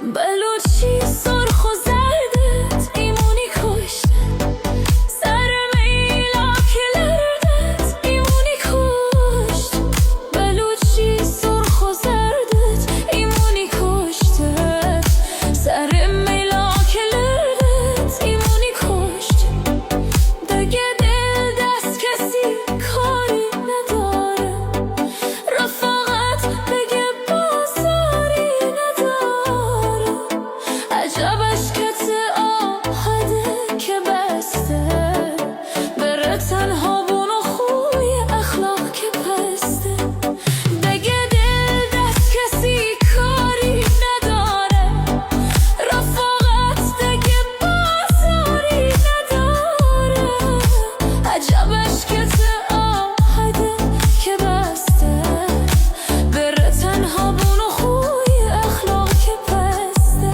بلوچی سرخ و زردت ایمونی کشته، سر میلاک لردت ایمونی کشت. بلوچی سرخ و زردت ایمونی کشته، سر میلاک لردت ایمونی کشت. دیگه دل دست کسی کاری نداره، رفاقت بگه بازاری نداره. عجبش که تعاهده که بسته، بره تنها بون و خوی اخلاق که پسته. دیگه دل دست کسی کاری نداره، رفاقت دیگه بازاری نداره. عجبش که تعاهده که بسته، بره تنها بون و خوی اخلاق که پسته.